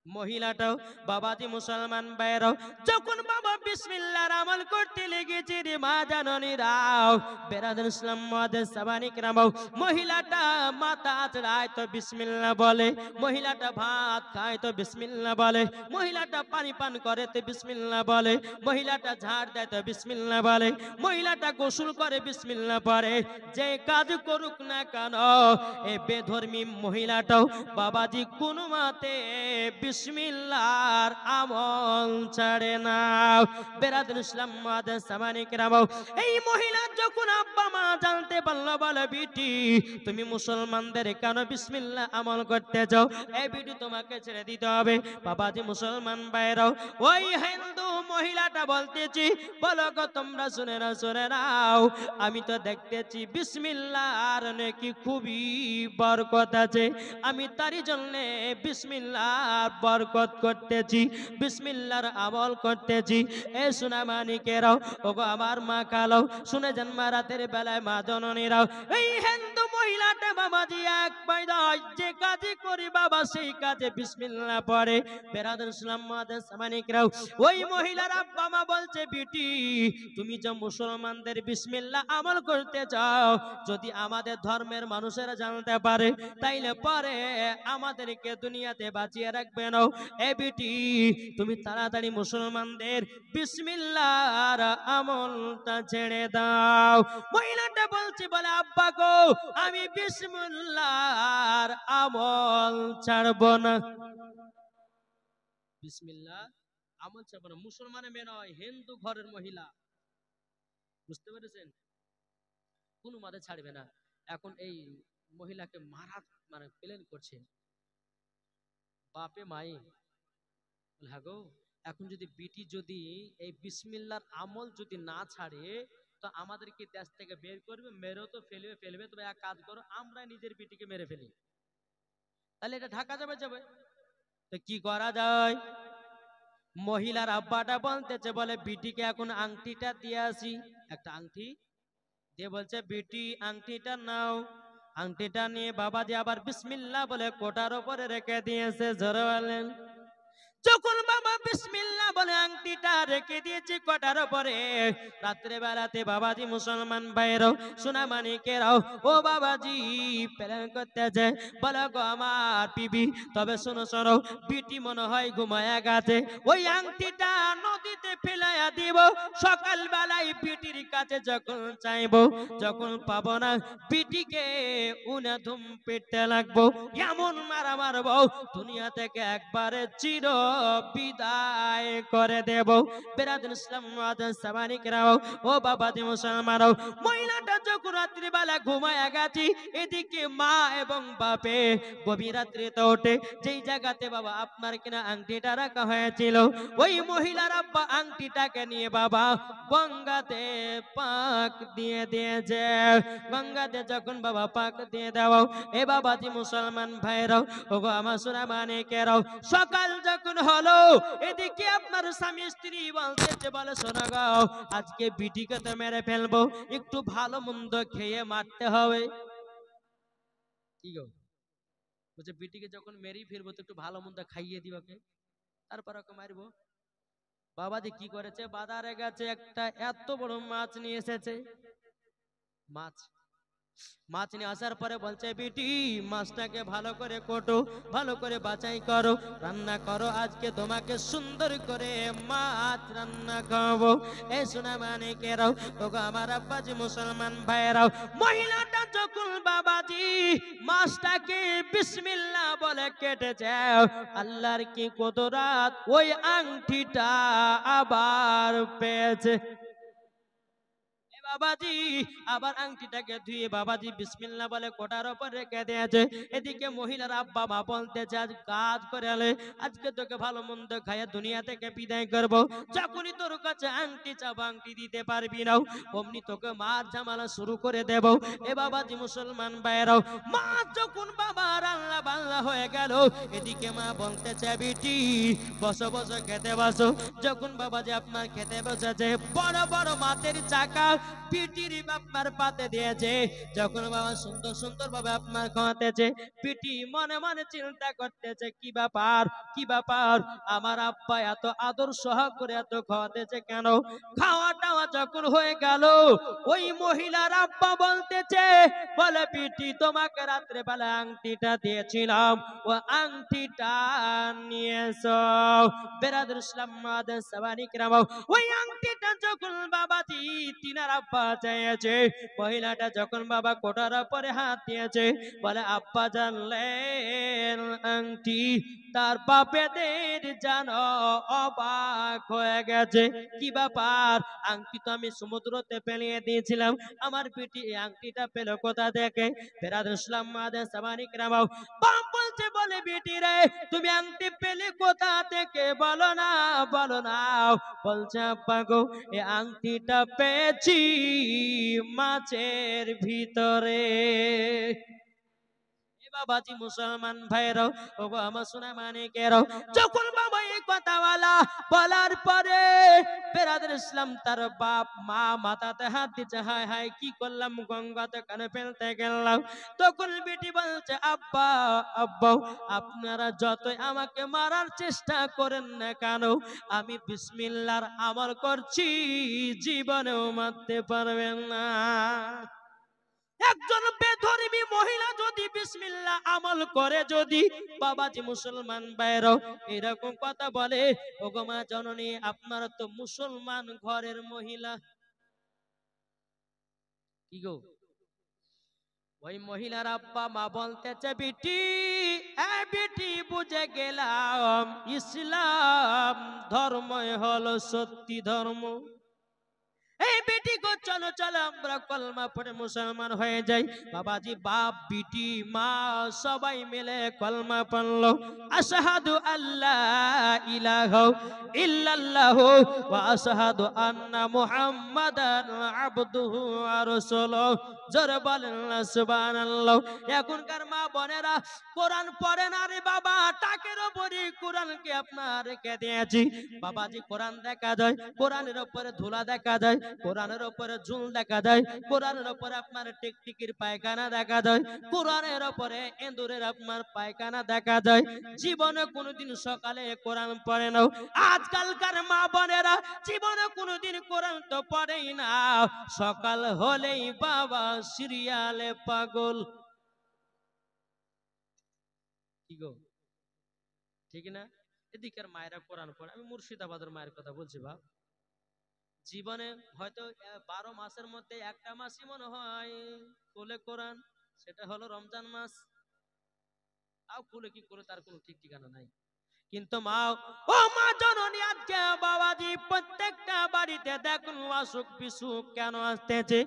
মহিলাটাও বাবাজি মুসলমান ভাইরাও যখন বাবা বিসমিল্লাহর আমল করতে লেগেছে রে মা জাননীরাও বেরাদার ইসলাম মুআদ্দিস সাবানিক রামাও মহিলাটা মাথা আঁচড়ায় তো বিসমিল্লাহ বলে মহিলাটা ভাত খায় তো বিসমিল্লাহ বলে মহিলাটা পানি পান করে তো বিসমিল্লাহ বলে মহিলাটা ঝাড় দেয় তো বিসমিল্লাহ বলে মহিলাটা গোসল করে বিসমিল্লাহ পড়ে যে কাজ করুক না কেন এই বেধর্মী মহিলাটাও বাবাজি কোনো মতে বিসমিল্লাহর আমল ছাড়ে না বেরাদার ইসলাম মুআদ্দিস সাবানিক রামাও এই মহিলা যখন আব্বা মা জানতে পারলো বলে বিটি তুমি মুসলমানদের কেন বিসমিল্লাহ আমল করতে যাও এই বিটি তোমাকে ছেড়ে দিতে হবে বাবাজি মুসলমান ভাইরাও ওই হিন্দু মহিলাটা বলতেছি বলো গো তোমরা শুনে নাও আমি তো দেখতেছি বিসমিল্লাহর নাকি খুবই বরকত আছে আমি তারই জন্য বিসমিল্লাহর বরকত করতেছি বিসমিল্লাহর আমল করতেছি এ সোনা মানিকেরাও ওগো আমার মা কালো শুনে যান রাতের বেলায় মা জননীরাও এই হিন্দু মহিলাটা বাবা বাবাজি এক পয়দায় যে কাজে করি বাবা সেই কাজে বিসমিল্লাহ পড়ে। বেরাদর ইসলাম মাদের সামানিকরাও, ওই মহিলার আব্বা মা বলছে বিটি তুমি যে মুসলমানদের বিসমিল্লাহ আমল করতে চাও, যদি আমাদের ধর্মের মানুষেরা জানতে পারে তাইলে পরে আমাদেরকে দুনিয়াতে বাঁচিয়ে রাখবে না। এ বিটি তুমি তাড়াতাড়ি মুসলমানদের বিসমিল্লাহর আমলটা ছেড়ে দাও। মহিলাটা বলছে বলে আব্বা গো আমি বিসমিল্লাহর আমল ছাড়বো না। বিসমিল্লাহ আমল ছাড়বো না, মুসলমানের মেয়ে নয়, হিন্দু ঘরের মহিলা, বুঝতে পেরেছেন? কোন মাঝে ছাড়বে না। এখন এই মহিলাকে মারা মানে প্লেন করছে বাপে মাই। হ্যাঁ গো, এখন যদি বিটি যদি এই বিসমিল্লাহর আমল যদি না ছাড়ে তো আমাদেরকে দেশ থেকে বের করবে, মেরেও তো ফেলবে ফেলবে। তবে এক কাজ করো, আমরা নিজের বিটিকে মেরে ফেলি, তাহলে এটা ঢাকা যাবে যাবে। তো কি করা যায়? মহিলার আব্বাটা বলতেছে বলে বিটিকে এখন আংটিটা দিয়ে আসি। একটা আংটি দিয়ে বলছে বিটি আংটিটা নাও। আংটিটা নিয়ে বাবাজি আবার বিসমিল্লাহ বলে কোটার উপরে রেখে দিয়েছে। জোরে বলেন। যখন বাবা বিসমিল্লাহ বলে আংটিটা রেখে দিয়েছি কটার উপরে, রাত্রে বেলাতে বাবাজি মুসলমান ভাইরাও সোনা মানিকেরাও ও বাবাজি প্ল্যান করতেছে বলে গো আমার বিবি, তবে শোনো শোনো বিটি মনে হয় ঘুমায়া গেছে, ওই আংটিটা নদীতে ফেলাইয়া দিব। সকাল বেলায় বিটির কাছে যখন চাইবো, যখন পাবো না, বিটিকে উনা ধুম পেটে লাগবো, এমন মারা মারবো দুনিয়া থেকে একবারে চির বিদায় করে দেব। বেরাদুল ইসলাম মাদান সামানিকরাও ও বাবাজি মুসলমানরাও, মহিলাটা যখন রাত্রিবেলা ঘুমায়া গেছি, এদিকে মা এবং বাপে গভীর রাত্রিতে ওঠে। যেই জায়গাতে বাবা আপনার কিনা আংটিটা রাখা হয়েছিল, ওই মহিলার আব্বা আংটিটাকে নিয়ে বাবা গঙ্গাতে পাক দিয়ে দিয়েছে। গঙ্গাতে যখন বাবা পাক দিয়ে দাও, এ বাবাজি মুসলমান ভাইরাও ও গো আমার সোনা মানিকেরাও, সকাল যখন হলো এদিকে আপনার স্বামী স্ত্রী বলতেছে বলে শোনা গাও আজকে বিটিকে তো মেরে ফেলবো, একটু ভালো মন্দ খেয়ে মারতে হবে। কি গো বলছে বিটিকে যখন মেরেই ফিরবো তো একটু ভালো মন্দ খাইয়ে দিবাকে, তারপর ওকে মারবো। বাবাজি কি করেছে, বাজারে গেছে একটা এত বড় মাছ নিয়ে এসেছে। মাছ মাছ নিয়ে আসার পরে বলছে বিটি মাছটাকে ভালো করে কোটো, ভালো করে বাছাই করো, রান্না করো, আজকে তোমাকে সুন্দর করে মাছ রান্না খাবো। এই সোনা মানিকেরাও ওগো আমার আব্বাজি মুসলমান ভাইরাও, মহিলাটা যখন বাবাজি মাছটাকে বিসমিল্লাহ বলে কেটেছে, আল্লাহর কি কুদরত, ওই আংটিটা আবার পেয়েছে। বাবাজি আবার আংটিটাকে ধুয়ে বাবাজি বিসমিল্লাহ বলে কোটার উপর রেখে দিয়েছে। এদিকে মহিলার আব্বা মা বলতেছে আজ কাজ করে আলে, আজকে তোকে ভালো মন্দ খাইয়ে দুনিয়া থেকে বিদায় করব। যখনই তোর কাছে আংটি চাবো আংটি দিতে পারবি না, অমনি তোকে মার ঝামেলা শুরু করে দেব। এ বাবাজি মুসলমান ভাইরাও, মা যখন বাবা রান্না বান্না হয়ে গেল, এদিকে মা বলতেছে বিটি বসো বসো খেতে বসো। যখন বাবাজি আপনার খেতে বসেছে, বড় বড় মাছের চাকা পিটির বাপমার পাতে দিয়েছে। যখন বাবা সুন্দর সুন্দর ভাবে আপনার খাওয়াতেছে, পিটি মনে মনে চিন্তা করতেছে কি ব্যাপার কি ব্যাপার, আমার আব্বা এত আদর সহ করে এত খাওয়াতেছে কেন? খাওয়া টাওয়া যখন হয়ে গেল, ওই মহিলার আব্বা বলতেছে বলে পিটি তোমাকে রাত্রে বেলা আংটিটা দিয়েছিলাম, ও আংটিটা নিয়ে এসো। বেরাদুল ইসলাম মাদান সাবানিকরাম, ওই আংটিটা যখন বাবাজি তিনার আব্বা চাইছে, মহিলাটা যখন বাবা কোটার পরে হাত দিয়েছে, বলে আব্বা জানলেন আংটি, তার বাপেদের জানো অবাক হয়ে গেছে। কি ব্যাপার, আংটি তো আমি সমুদ্রতে ফেলিয়ে দিয়েছিলাম, আমার পিটি এই আংটিটা পেল কোথা থেকে? বেরাদুল ইসলাম মাদান সাবানিকরাম, বাপ বলছে বলে বেটি রে তুমি আংটি পেলে কোথা থেকে, বলো না বলো না। বলছে আব্বা গো এই আংটিটা পেয়েছি মাছের ভিতরে। বাবাজি মুসলমান ভাইরাও, ওগো আমার সোনা মানিকেরাও, যখন বাবা এই কথা বলার পরে বেরাদের ইসলাম তার বাপ মা মাথাতে হাত দিচ্ছে, হায় হায় কি করলাম, গঙ্গাতে কানে ফেলতে গেলাম। তখন বেটি বলছে, আব্বা আব্বা আপনারা যতই আমাকে মারার চেষ্টা করেন না কেন, আমি বিসমিল্লাহর আমল করছি, জীবনেও মারতে পারবেন না। একজন বেধর্মী মহিলা যদি বিসমিল্লাহ আমল করে, যদি বাবাজি মুসলমান ভাইরাও এরকম কথা বলে, ওগো মা জননী আপনারা তো মুসলমান ঘরের মহিলা, কি গো ওই মহিলার আব্বা মা বলতেছে, বেটি এ বেটি বুঝে গেলাম ইসলাম ধর্মই হলো সত্যি ধর্ম। এই বেটি গো চলো চলো আমরা কলমা পড়ে মুসলমান হয়ে যাই। বাবাজি বাপ বিটি মা সবাই মিলে কলমা পড়লো, আশহাদু আল্লাহ ইলাহা ইল্লাল্লাহু ওয়া আশহাদু আন্না মুহাম্মাদান আবদুহু ওয়া রাসূলুহু। জোরে বলেন না সুবহানাল্লাহ। এখনকার মা বোনেরা কোরআন পড়ে না রে বাবা, টাকের উপরে কোরআনকে আপনার রেখে দিয়েছি। বাবাজি কোরআন দেখা যায়, কোরআনের উপরে ধুলা দেখা যায়, কোরআনের উপরে ঝুল দেখা যায়, কোরআনের উপরে আপনার টিকটিকির পায়খানা দেখা যায়, কোরআনের উপরে এন্দুরের আপনার পায়খানা দেখা যায়। জীবনে কোনোদিন সকালে কোরআন পড়ে না। আজকালকার মা বোনেরা জীবনে কোনোদিন কোরআন তো পড়েই না, সকাল হলেই বাবা সিরিয়ালে পাগল। কি গো ঠিক না? এদিকের মায়েরা কোরআন পড়ে, আমি মুর্শিদাবাদের মায়ের কথা বলছি বাপ। জীবনে হয়তো 12 মাসের মধ্যে একটা মাসই মনে হয় খুলে কোরআন, সেটা হলো রমজান মাস। তাও খুলে কি করে তার কোনো ঠিক ঠিকানা নাই। কিন্তু মা ও মা জননী আজকে বাবাজি প্রত্যেকটা বাড়িতে দেখুন অসুখ বিসুখ কেন আসতেছে।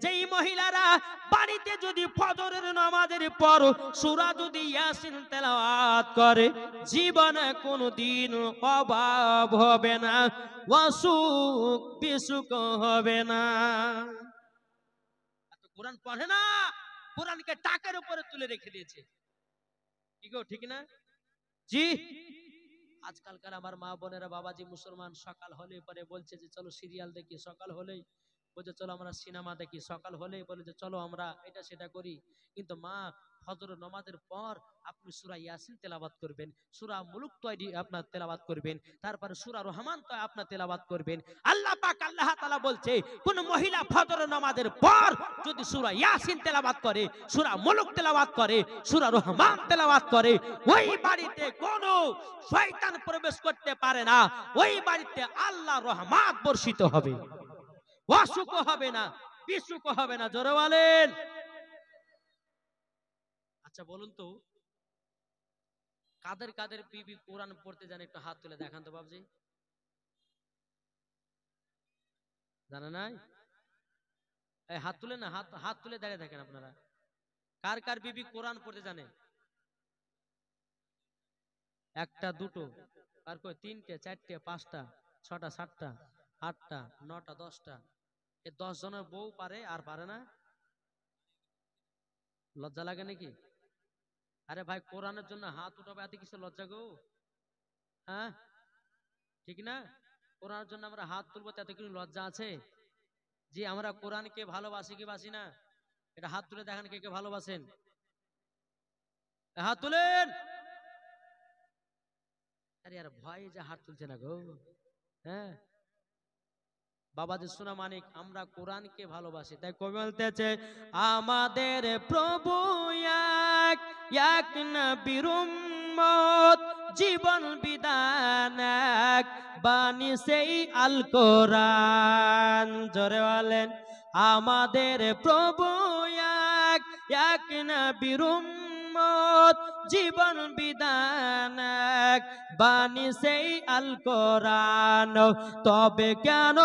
যেই মহিলারা বাড়িতে যদি ফজরের নামাজের পর সূরা যদি ইয়াসিন তেলাওয়াত করে, জীবনে কোনোদিন অভাব হবে না, অসুখ বিসুখ হবে না। এত কোরআন পড়ে না, কোরআনকে টাকের উপরে তুলে রেখে দিয়েছে। কি গো ঠিক না? জি আজকালকার আমার মা বোনেরা বাবাজি মুসলমান সকাল হলে পরে বলছে যে চলো সিরিয়াল দেখি, সকাল হলেই বলছে চলো আমরা সিনেমা দেখি, সকাল হলেই বলে যে চলো আমরা এটা সেটা করি। কিন্তু মা ফজর নামাজের পর আপনি সূরা ইয়াসিন তেলাওয়াত করবেন, সূরা মুলক তৈরি আপনার তেলাওয়াত করবেন, তারপরে সূরা রহমান তো আপনার তেলাওয়াত করবেন। আল্লাহ পাক আল্লাহ তাআলা বলছে কোন মহিলা ফজর নামাজের পর যদি সূরা ইয়াসিন তেলাওয়াত করে, সূরা মুলক তেলাওয়াত করে, সূরা রহমান তেলাওয়াত করে, ওই বাড়িতে কোনো শয়তান প্রবেশ করতে পারে না, ওই বাড়িতে আল্লাহ রহমত বর্ষিত হবে, অসুখ হবে না, বিসুখ হবে না। জোরে বলেন। আচ্ছা বলুন তো কাদের কাদের বিবি কোরআন পড়তে জানে, একটু হাত তুলে দেখান তো বাবজি। জানা নাই? এই হাত তুলে না, হাত তুলে দাঁড়িয়ে থাকেন আপনারা। কার কার বিবি কোরআন পড়তে জানে? একটা দুটো আর কই তিনটে চারটে পাঁচটা ছটা সাতটা আটটা নটা 10টা। এই 10 জনের বউ পারে আর পারে না? লজ্জা লাগে নাকি? আরে ভাই কোরআনের জন্য হাত উঠাবে, এত কিছু লজ্জা গো? হ্যাঁ ঠিক না? কোরআনের জন্য আমরা হাত তুলবো, তাতে কিছু লজ্জা আছে? যে আমরা কোরআনকে ভালোবাসি কি বাসি না? এটা হাত তুলে দেখেন কে কে ভালোবাসেন, হাত তুলেন। আরে আর ভয় যে হাত তুলছে না গো। হ্যাঁ বাবাজি সোনা মানিক, আমরা কোরআনকে ভালোবাসি, তাই কবি বলতেছে আমাদের প্রভু এক, এক নবীর উম্মত, জীবন বিধান এক, বাণী সেই আল কোরআন। জোরে বলেন। আমাদের প্রভু এক, এক নবীর উম্মত, জীবন বিধান এক, বাণী সেই আল কোরআন। তবে কেন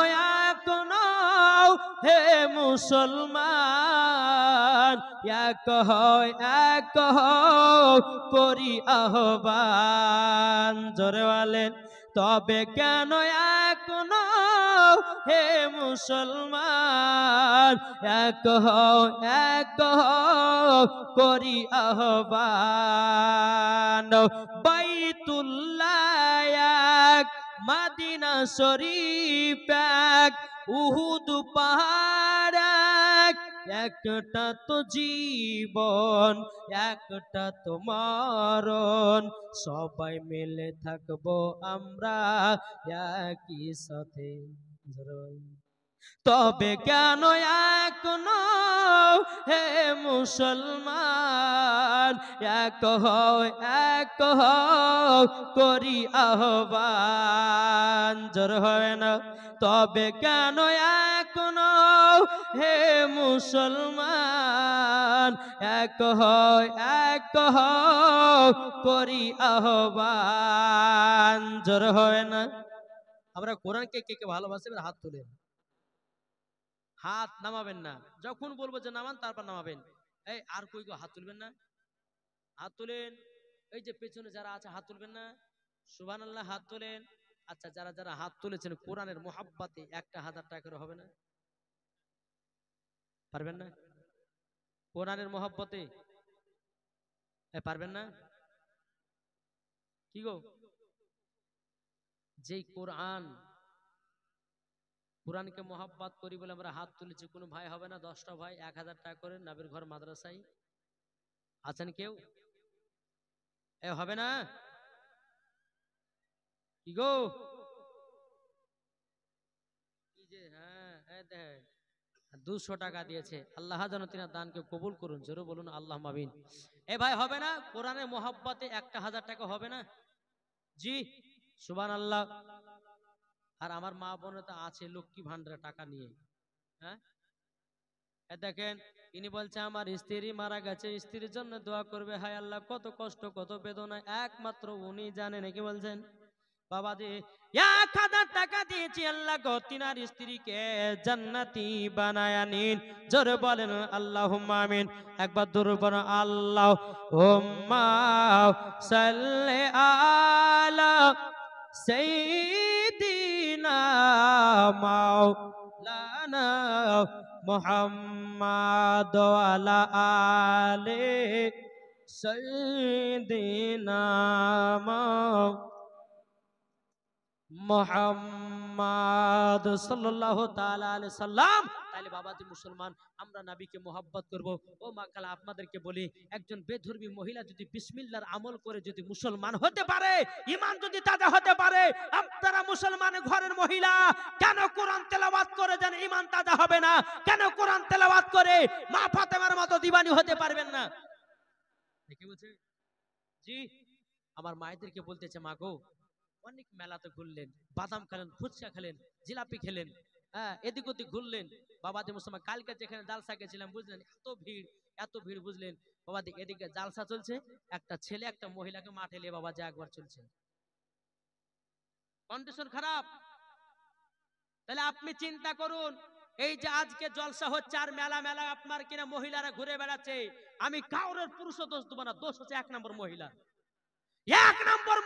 এখনো হে মুসলমান এক হও করি আহ্বান। জোরে বলেন। তবে কেন এখনো হে মুসলমান এক হও করি আহ্বান বাইতুল্লাহ এক মদিনা শরীফ এক উহুদ পাহাড় এক একটা তো জীবন একটা তো মরণ সবাই মিলে থাকবো আমরা একই সাথে তবে কেন এখনো হে মুসলমান এক হও করি আহ্বান জোর হয় না তবে কেন এখনো হে মুসলমান এক হও করি আহ্বান জোর হয় না আমরা কোরআনকে কে কে ভালোবাসে হাত তুলেন হাত নামাবেন না যখন বলবো যে নামান তারপর নামাবেন এই আর কই গো হাত তুলবেন না হাত তুলেন এই যে পেছনে যারা আছে হাত তুলবেন না সুবহানাল্লাহ হাত তোলেন আচ্ছা যারা যারা হাত তুলেছেন কোরআনের মোহাব্বতে 1000 টাকা করে হবে না পারবেন না কোরআনের মোহাব্বতে পারবেন না কি গো যেই কোরআনকে মোহাব্বত করি বলে আমরা হাত তুলেছি কোনো ভাই হবে না 10টা ভাই 1000 টাকা করে নবীর ঘর মাদ্রাসায় আছেন কেউ হবে না কি গো কি যে হ্যাঁ 200 টাকা দিয়েছে আল্লাহ যেন তিনার দানকে কবুল করুন জোরে বলুন আল্লাহ আমিন ভাই হবে না কোরআনের মোহাব্বতে 1000 টাকা হবে না জি সুবহানাল্লাহ আর আমার মা বোনের তো আছে লক্ষ্মী ভান্ডারে টাকা নিয়ে হ্যাঁ দেখেন ইনি বলছে আমার স্ত্রী মারা গেছে স্ত্রীর জন্য দোয়া করবে হায় আল্লাহ কত কষ্ট কত বেদনা একমাত্র উনি জানেন কি বলছেন বাবা দি 1000 টাকা দিয়েছি আল্লাহ গো তিনার স্ত্রীকে জান্নাতি বানায়া নিন জোরে বলেন আল্লাহুম্মা আমিন একবার দরুদ পড়ুন আল্লাহুম্মা সাল্লি আলা সাইয়্যিদিনা মাওলানা মুহাম্মাদ ওয়ালা আলি সাইয়্যিদিনা মুহাম্মাদ সাল্লাল্লাহু তাআলা আলাইহি সাল্লাম তাহলে বাবাজি মুসলমান আমরা নবীকে মোহাব্বত করব ও মা খালা আপনাদেরকে বলি একজন বেধর্মী মহিলা যদি বিসমিল্লাহর আমল করে যদি মুসলমান হতে পারে ঈমান যদি তাজা হতে পারে আপনারা মুসলমান ঘরের মহিলা কেন কোরআন তেলাওয়াত করে যেন ঈমান তাজা হবে না কেন কোরআন তেলাওয়াত করে মা ফাতেমার মতো দিওয়ানি হতে পারবেন না কি বলছে জি আমার মায়েদেরকে বলতেছে মা গো অনেক মেলাতে ঘুরলেন বাদাম খেলেন ফুচকা খেলেন জিলাপি খেলেন হ্যাঁ এদিক ওদিক ঘুরলেন বাবাজি মুসলমান কালকে যেখানে জালসা গেছিলাম বুঝলেন এত ভিড় বুঝলেন বাবাজি এদিকে জালসা চলছে একটা ছেলে একটা মহিলাকে মাঠে নিয়ে বাবাজি একবার চলছে কন্ডিশন খারাপ তাহলে আপনি চিন্তা করুন এই যে আজকে জলসা হচ্ছে আর মেলা মেলা আপনার কিনা মহিলারা ঘুরে বেড়াচ্ছে আমি কাউরের পুরুষ দোষ দেবো না দোষ হচ্ছে 1 নম্বর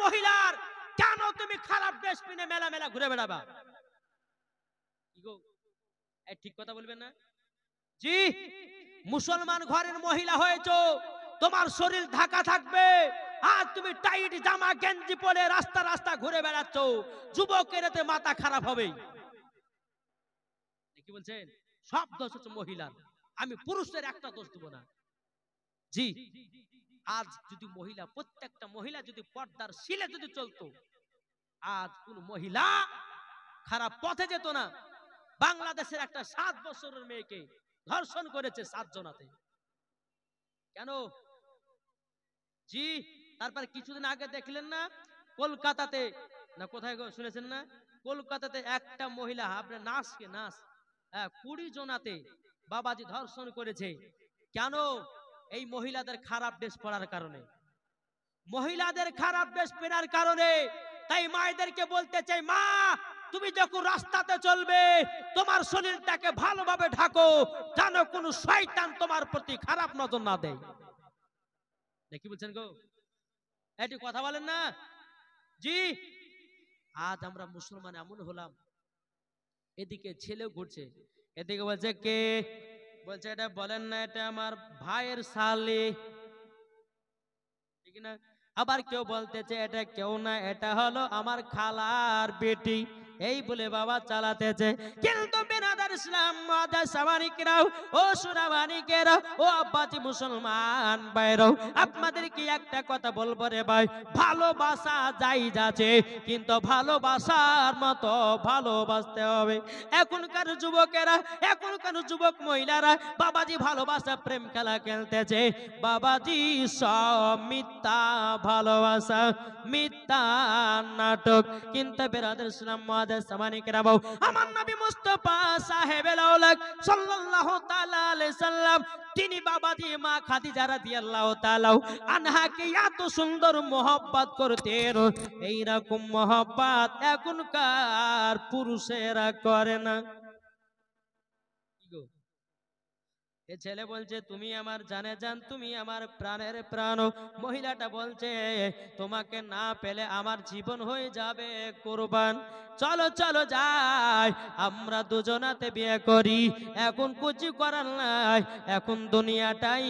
মহিলার কেন তুমি খারাপ ড্রেস পিনে মেলা মেলা ঘুরে বেড়াবা কি গো ঠিক কথা বলবেন না জি মুসলমান ঘরের মহিলা হয়েছো তোমার শরীর ঢাকা থাকবে আর তুমি টাইট জামা গেঞ্জি পরে রাস্তা রাস্তা ঘুরে বেড়াচ্ছ যুবকের এতে মাথা খারাপ হবে কি বলছেন সব দোষ হচ্ছে মহিলার আমি পুরুষের একটা দোষ দেব না জি আজ যদি মহিলা প্রত্যেকটা মহিলা যদি পর্দার শিলে যদি চলতো আজ কোন মহিলা খারাপ পথে যেত না বাংলাদেশের একটা 7 বছরের মেয়েকে ধর্ষণ করেছে 7 জনাতে কেন জি তারপর কিছুদিন আগে দেখলেন না কলকাতাতে না কোথায় শুনেছেন না কলকাতাতে একটা মহিলা আপনার নাচ 20 জনাতে বাবাজি ধর্ষণ করেছে কেন এই মহিলাদের খারাপ ড্রেস পরার কারণে মহিলাদের খারাপ ড্রেস পরার কারণে তাই মায়েদেরকে বলতে চাই মা তুমি যখন রাস্তাতে চলবে তোমার শরীরটাকে ভালোভাবে ঢাকো যেন কোনো শয়তান তোমার প্রতি খারাপ নজর না দেয় কি বলছেন গো একটু কথা বলেন না জি আজ আমরা মুসলমান এমন হলাম, এদিকে ছেলেও ঘুরছে, এদিকে বলছে কে, বলছে এটা বলেন না, এটা আমার ভাইয়ের শালি, ঠিক না? আবার কেউ বলতেছে এটা কেউ না, এটা হলো আমার খালার বেটি, এই বলে বাবা চালাতেছে। কিন্তু বিরাদার ইসলাম মাদার সামানিকরাও, ও সুরাবানিকেরা, ও আব্বাজি মুসলমান বাইরাও, আপনাদেরকে একটা কথা বলবো রে ভাই, ভালোবাসা যাই যাচ্ছে, কিন্তু ভালোবাসার মতো ভালোবাসতে হবে। এখনকার যুবকেরা, এখনকার যুবক মহিলারা বাবাজি ভালোবাসা প্রেম খেলা খেলতেছে। বাবাজি সব মিথ্যা ভালোবাসা, মিথ্যা নাটক। কিন্তু বিরাদার ইসলাম মুআজ্জাজ সামানি কেরাম, আমার নবী মুস্তাফা সাহেবের আওলাদ সাল্লাল্লাহু তাআলা আলাইহি সাল্লাম, তিনি বাবাজি মা খাদিজা রাদিয়াল্লাহু তাআলা আনহাকে এত সুন্দর মোহব্বত করতেন, এই রকম মোহব্বত এখনকার পুরুষেরা করে না। কি গো, এ ছেলে বলছে তুমি আমার জানে জান, তুমি আমার প্রাণের প্রাণ। মহিলাটা বলছে তোমাকে না পেলে আমার জীবন হয়ে যাবে কুরবান। চলো চলো যাই, আমরা দুজনাতে বিয়ে করি। এখন কুচি করার নাই, এখন দুনিয়াটাই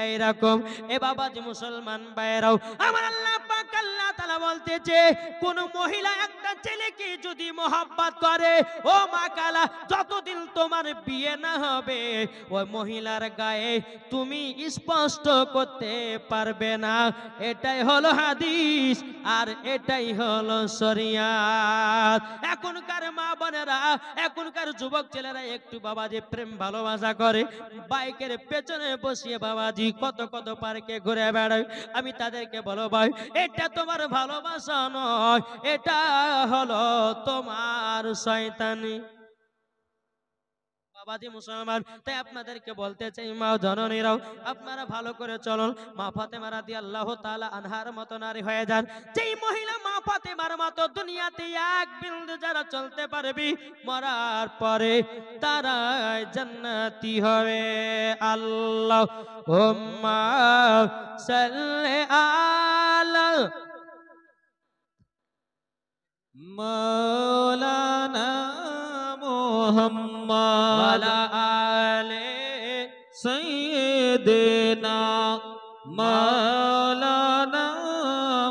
এইরকম। এ বাবাজি মুসলমান ভাইরাও, আমার আল্লাহ পাক আল্লাহ তাআলা বলতেছে, কোন মহিলা একটা ছেলেকে যদি মোহাব্বত করে, ও মা কালা, যতদিন তোমার বিয়ে না হবে ওই মহিলার গায়ে তুমি স্পষ্ট করতে পারবে না। এটাই হলো হাদিস, আর এটাই হলো শরিয়াত। এখনকার মা বোনেরা, এখনকার যুবক ছেলেরা একটু বাবাজি প্রেম ভালোবাসা করে, বাইকের পেছনে বসিয়ে বাবাজি কত কত পার্কে ঘুরে বেড়ায়। আমি তাদেরকে বলো ভাই, এটা তোমার ভালোবাসা নয়, এটা হলো তোমার শয়তানি। বাবাজি মুসলমান, তাই আপনাদেরকে বলতে চাই মা জননীরাও, আপনারা ভালো করে চলুন, মা ফাতেমা রাদিয়াল্লাহু তাআলা আনহার মতো নারী হয়ে যান। যেই মহিলা মা ফাতেমার মতো দুনিয়াতে এক বিন্দু যারা চলতে পারবি, মরার পরে তারাই জান্নাতি হবে। আল্লাহুম্মা সাল্লি আলা মাওলানা মুহাম্মদ ওয়ালা আলে সাইয়্যিদিনা মাওলানা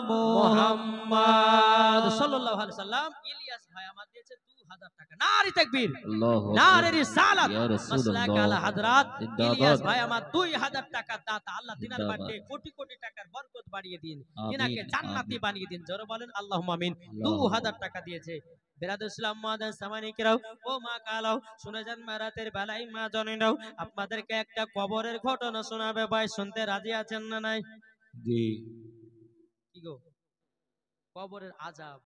মুহাম্মদ মুহাম্মদ সাল্লাল্লাহু আলাইহি সাল্লাম। ইলিয়াস ভাই আমার দিয়েছে 2000 টাকা। নারী তাকবীর, আল্লাহু নারে আকবার রিসালাত, ইয়া মাসলাক রাসূলুল্লাহ আলা হযরত ইলিয়াস জিন্দাবাদ ভাই আমার 2000 টাকা দাতা। আল্লাহ দিনার জিন্দাবাদ বাড়িতে কোটি কোটি টাকার বরকত বাড়িয়ে দিন, আমিন তিনাকে জান্নাতি আমিন বানিয়ে দিন। জোরে বলেন আল্লাহুম্মা আমিন। আল্লাহু 2000 টাকা দিয়েছে। বিরাদর ইসলাম মুআজ্জাজ সামানিকেরাও, ও মা কালাও, শুনে যান মা রাতের বেলায় মা জনেরাও, আপনাদেরকে একটা কবরের ঘটনা শোনাবে ভাই, শুনতে রাজি আছেন না নাই? জি কি গো, কবরের আযাব।